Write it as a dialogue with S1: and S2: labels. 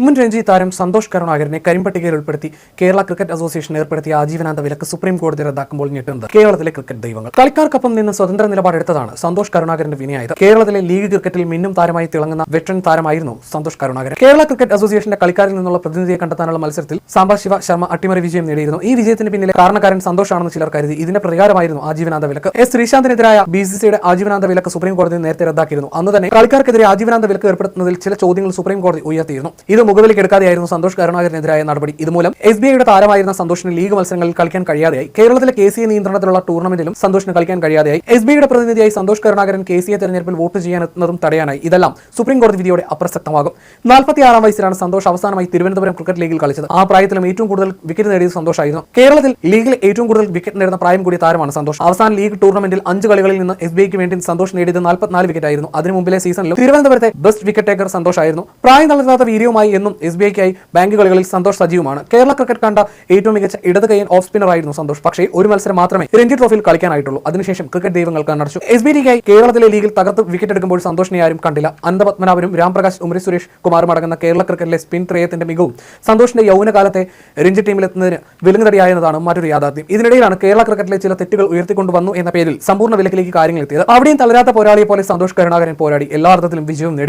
S1: മുൻ രഞ്ജി താരം സന്തോഷ് കരുണാകരനെ കരിമ്പട്ടികയിൽ ഉൾപ്പെടുത്തി കേരള ക്രിക്കറ്റ് അസോസിയേഷൻ ഏർപ്പെടുത്തിയ ആജീവനാന്ത വിലക്ക് സുപ്രീം കോടതി റദ്ദാക്കുമ്പോൾ ഞെട്ടുന്നത് കേരളത്തിലെ ക്രിക്കറ്റ് ദൈവങ്ങൾ. കളിക്കാർക്കൊപ്പം നിന്ന് സ്വതന്ത്ര നിലപാടെടുത്തതാണ് സന്തോഷ് കരുണാകരന്റെ വിനയായത്. കേരളത്തിലെ ലീഗ് ക്രിക്കറ്റിൽ മിന്നും താരമായി തിളങ്ങുന്ന വെറ്ററൻ താരമായിരുന്നു സന്തോഷ് കരുണാകരൻ. കേരള ക്രിക്കറ്റ് അസോസിയേഷന്റെ കളിക്കാരിൽ നിന്നുള്ള പ്രതിനിധിയെ കണ്ടെത്താനുള്ള മത്സരത്തിൽ സാംബശിവ ശർമ്മ അട്ടിമറി വിജയം നേടിയിരുന്നു. ഈ വിജയത്തിന് പിന്നിലെ കാരണക്കാരൻ സന്തോഷാണെന്ന് ചിലർ കരുതി. ഇതിന്റെ പ്രകാരമായിരുന്നു ആജീവനാന്ത വിലക്ക്. എസ് ശ്രീശാന്തിനെതിരായ BCCയുടെ ആജീവനാന്ത വിലക്ക് സുപ്രീം കോടതി നേരത്തെ റദ്ദാക്കിയിരുന്നു. അന്ന് തന്നെ കളിക്കാർക്കെതിരെ ആജീവനാന്ത വിലക്ക് ഏർപ്പെടുത്തുന്നതിൽ ചില ചോദ്യങ്ങൾ സുപ്രീം കോടതി ഉയർത്തിയിരുന്നു. ഇത് മുഖവിലേക്ക് എടുക്കാതെയായിരുന്നു സന്തോഷ് കരുണാകരനെതിരായ നടപടി. ഇതുമൂലം SBIയുടെ താരമായിരുന്ന സന്തോഷിന് ലീഗ് മത്സരങ്ങളിൽ കളിക്കാൻ കഴിയാതെയായി. കേരളത്തിലെ KCA നിയന്ത്രണത്തിലുള്ള ടൂർണമെന്റിലും സന്തോഷിന് കളിക്കാൻ കഴിയാതെയായി. SBIയുടെ പ്രതിനിധിയായി സന്തോഷ് കരുണാകരൻ KCA തെരഞ്ഞെടുപ്പിൽ വോട്ട് ചെയ്യാനെത്തുന്നതും തടയാനായി. ഇതെല്ലാം സുപ്രീം കോടതി വിധിയോടെ അപ്രസക്തമാകും. 46-ാം വയസ്സിലാണ് സന്തോഷ് അവസാനമായി തിരുവനന്തപുരം ക്രിക്കറ്റ് ലീഗിൽ കളിച്ചത്. ആ പ്രായത്തിലും ഏറ്റവും കൂടുതൽ വിക്കറ്റ് നേടിയത് സന്തോഷായിരുന്നു. കേരളത്തിൽ ലീഗിൽ ഏറ്റവും കൂടുതൽ വിക്കറ്റ് നേടുന്ന പ്രായം കൂടിയ താരമാണ് സന്തോഷ്. അവസാന ലീഗ് ടൂർണമെന്റിൽ 5 കളികളിൽ നിന്ന് SBIക്ക് വേണ്ടി സന്തോഷ് നേടിയത് 44 വിക്കറ്റ് ആയിരുന്നു. അതിനു മുമ്പിലെ സീസണിലും തിരുവനന്തപുരത്തെ ബെസ്റ്റ് വിക്കറ്റ് ടേക്കർ സന്തോഷ് ആയിരുന്നു. പ്രായം തളരാത്ത വീര്യവുമായി എന്നും SBIക്കായി ബാങ്ക് കളികളിൽ സന്തോഷ് സജീവമാണ്. കേരള ക്രിക്കറ്റ് കണ്ട ഏറ്റവും മികച്ച ഇടത് കൈയ്യൻ ഓഫ് സ്പിന്നർ ആയിരുന്നു സന്തോഷ്. പക്ഷേ ഒരു മത്സരം മാത്രമേ രഞ്ജി ട്രോഫിയിൽ കളിക്കാനായിട്ടുള്ളൂ. അതിനുശേഷം ക്രിക്കറ്റ് ദൈവങ്ങൾ കണ്ണടച്ചു. SBIക്കായി കേരളത്തിലെ ലീഗിൽ തകർത്ത് വിക്കറ്റ് എടുക്കുമ്പോൾ സന്തോഷിനെ ആരും കണ്ടില്ല. അനന്തപത്മനാഭനും രാംപ്രകാശ് ഉമരി സുരേഷ് കുമാറും അടങ്ങുന്ന കേരള ക്രിക്കറ്റിലെ സ്പിൻ ത്രയത്തിന്റെ മികവും സന്തോഷിന്റെ യൗവനകാലത്തെ രഞ്ജി ടീമിലെത്തുന്നതിന് വിലങ്ങുതടിയായെന്നതാണ് മറ്റൊരു യാഥാർത്ഥ്യം. ഇതിനിടയിലാണ് കേരള ക്രിക്കറ്റിലെ ചില തെറ്റുകൾ ഉയർത്തിക്കൊണ്ടുവന്നു എന്ന പേരിൽ സമ്പൂർണ്ണ വിലക്കിലേക്ക് കാര്യങ്ങൾ എത്തിയത്. അവിടെയും തളരാത്ത പോരാളിയെ പോലെ സന്തോഷ് കരുണാകരൻ പോരാടി എല്ലാ അർത്ഥത്തിലും വിജയവും നേടി.